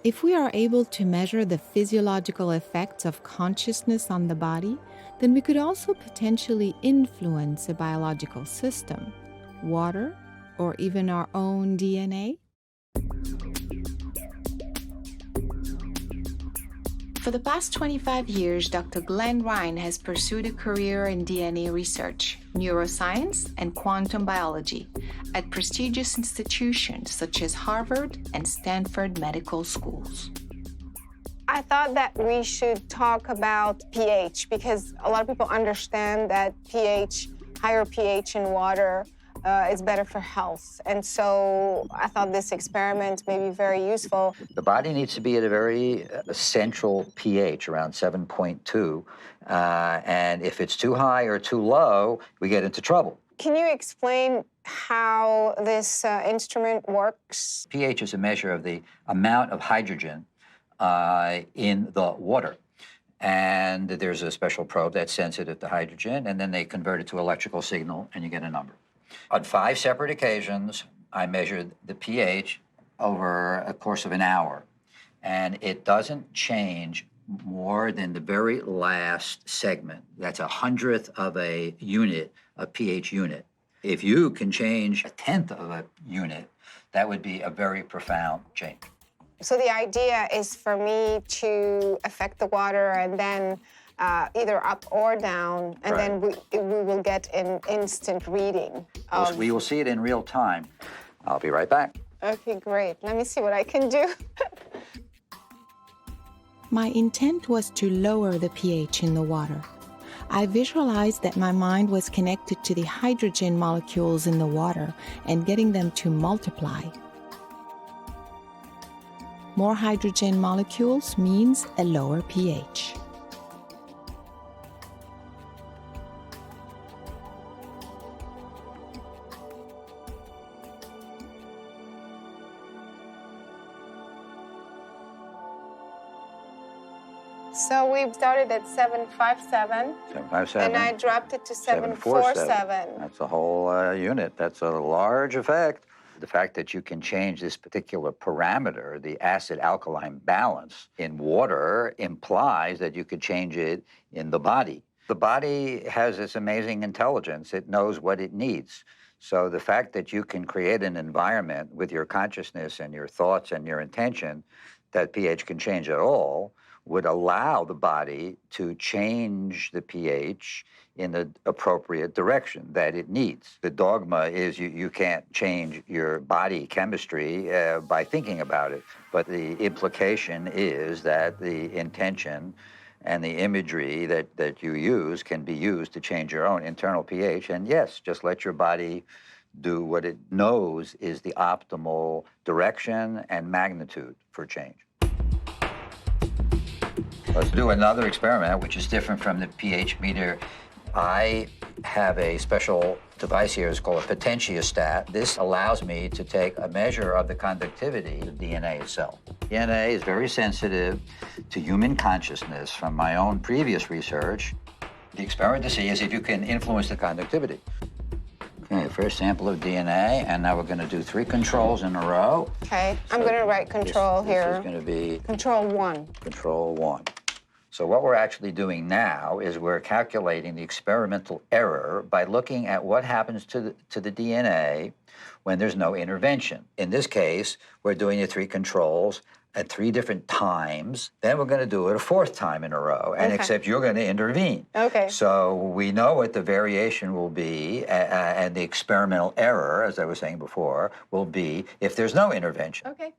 If we are able to measure the physiological effects of consciousness on the body, then we could also potentially influence a biological system, water, or even our own DNA. For the past 25 years, Dr. Glenn Ryan has pursued a career in DNA research, neuroscience, and quantum biology at prestigious institutions such as Harvard and Stanford medical schools. I thought that we should talk about pH because a lot of people understand that higher pH in water is better for health. And so I thought this experiment may be very useful. The body needs to be at a very central pH, around 7.2. And if it's too high or too low, we get into trouble. Can you explain how this instrument works? pH is a measure of the amount of hydrogen in the water. And there's a special probe that's sensitive to hydrogen, and then they convert it to electrical signal, and you get a number. On 5 separate occasions, I measured the pH over a course of an hour, and it doesn't change more than the very last segment. That's 1/100th of a unit, a pH unit. If you can change 1/10 of a unit, that would be a very profound change. So the idea is for me to affect the water and then either up or down, and then we will get an instant reading. We will see it in real time. I'll be right back. Okay, great. Let me see what I can do. My intent was to lower the pH in the water. I visualized that my mind was connected to the hydrogen molecules in the water and getting them to multiply. More hydrogen molecules means a lower pH. So we've started at 757. 757. And I dropped it to 747. That's a whole unit. That's a large effect. The fact that you can change this particular parameter, the acid-alkaline balance in water, implies that you could change it in the body. The body has this amazing intelligence. It knows what it needs. So the fact that you can create an environment with your consciousness and your thoughts and your intention that pH can change at all would allow the body to change the pH in the appropriate direction that it needs. The dogma is you can't change your body chemistry by thinking about it, but the implication is that the intention and the imagery that you use can be used to change your own internal pH. And yes, just let your body do what it knows is the optimal direction and magnitude for change. Let's do another experiment, which is different from the pH meter. I have a special device here. It's called a potentiostat. This allows me to take a measure of the conductivity of DNA itself. DNA is very sensitive to human consciousness. From my own previous research, the experiment to see is if you can influence the conductivity. Okay, first sample of DNA, and now we're going to do 3 controls in a row. Okay, I'm going to write control here. This is going to be Control 1. Control 1. So what we're actually doing now is we're calculating the experimental error by looking at what happens to the DNA when there's no intervention. In this case, we're doing the 3 controls at 3 different times. Then we're going to do it a 4th time in a row, and except you're going to intervene. Okay. So we know what the variation will be, and the experimental error, as I was saying before, will be if there's no intervention. Okay.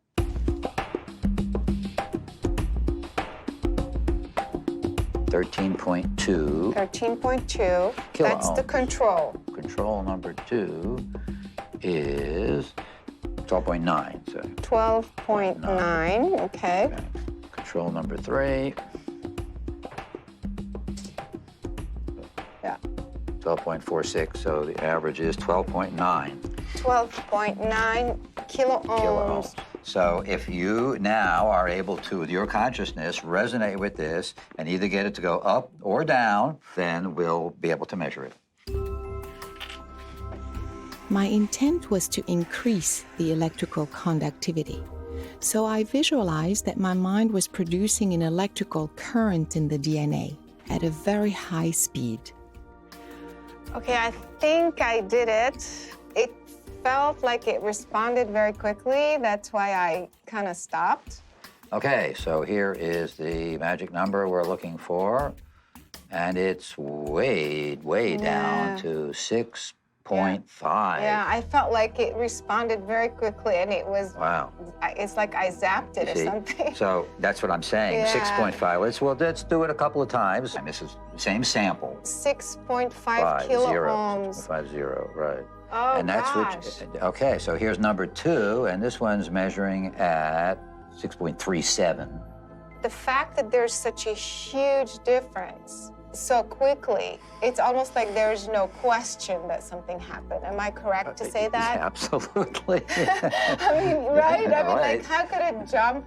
13.2. 13.2. That's the control. Control number 2 is 12.9. So 12.9. Okay. Control number 3. Yeah. 12.46. So the average is 12.9. 12.9 kiloohms. So if you now are able to, with your consciousness, resonate with this and either get it to go up or down, then we'll be able to measure it. My intent was to increase the electrical conductivity. So I visualized that my mind was producing an electrical current in the DNA at a very high speed. Okay, I think I did it. It felt like it responded very quickly. That's why I kind of stopped. Okay, so here is the magic number we're looking for, and it's way down to 6.5. Yeah, I felt like it responded very quickly, and it was, Wow. It's like I zapped it or something. So that's what I'm saying, Yeah. 6.5. Let's do it a couple of times. And this is the same sample. 6.5 kilo ohms. 50, right. Oh, And that's gosh. okay, so here's number 2, and this one's measuring at 6.37. The fact that there's such a huge difference so quickly, it's almost like there's no question that something happened. Am I correct to say that? Yeah, absolutely. I mean, right? I mean, like, how could it jump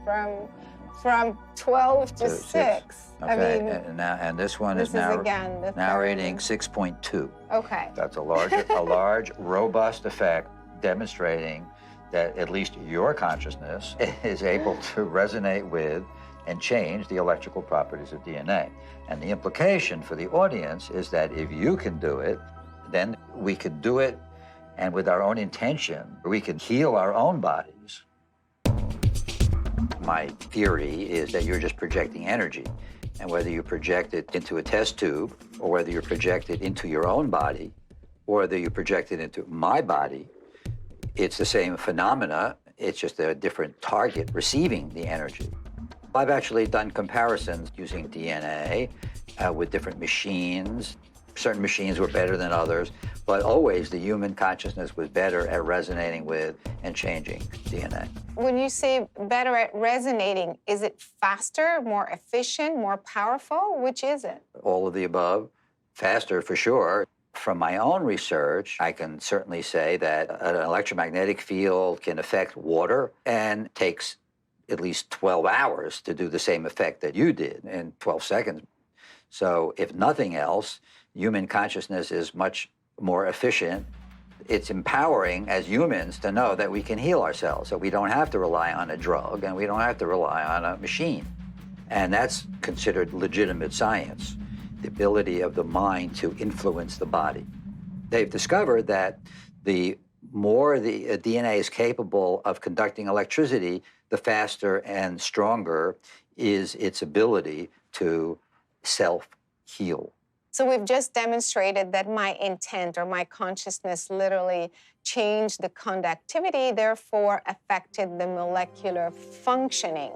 from 12 to 6? Okay, I mean, and this one this is now again the now third rating one. 6.2. Okay. That's a large, robust effect demonstrating that at least your consciousness is able to resonate with and change the electrical properties of DNA. And the implication for the audience is that if you can do it, then we could do it, and with our own intention, we can heal our own bodies. My theory is that you're just projecting energy, and whether you project it into a test tube, or whether you project it into your own body, or whether you project it into my body, it's the same phenomena. It's just a different target receiving the energy. I've actually done comparisons using DNA with different machines. Certain machines were better than others, but always the human consciousness was better at resonating with and changing DNA. When you say better at resonating, is it faster, more efficient, more powerful? Which is it? All of the above. Faster for sure. From my own research, I can certainly say that an electromagnetic field can affect water and takes at least 12 hours to do the same effect that you did in 12 seconds. So if nothing else, human consciousness is much more efficient. It's empowering as humans to know that we can heal ourselves, that we don't have to rely on a drug and we don't have to rely on a machine. And that's considered legitimate science, the ability of the mind to influence the body. They've discovered that the more the DNA is capable of conducting electricity, the faster and stronger is its ability to self-heal. So we've just demonstrated that my intent or my consciousness literally changed the conductivity, therefore affected the molecular functioning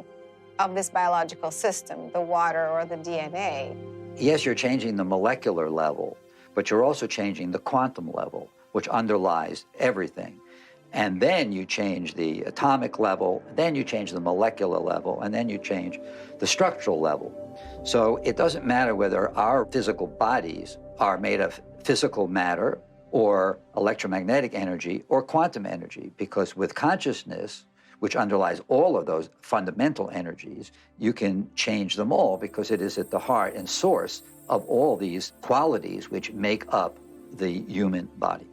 of this biological system, the water or the DNA. Yes, you're changing the molecular level, but you're also changing the quantum level, which underlies everything. And then you change the atomic level, then you change the molecular level, and then you change the structural level. So it doesn't matter whether our physical bodies are made of physical matter or electromagnetic energy or quantum energy, because with consciousness, which underlies all of those fundamental energies, you can change them all because it is at the heart and source of all these qualities which make up the human body.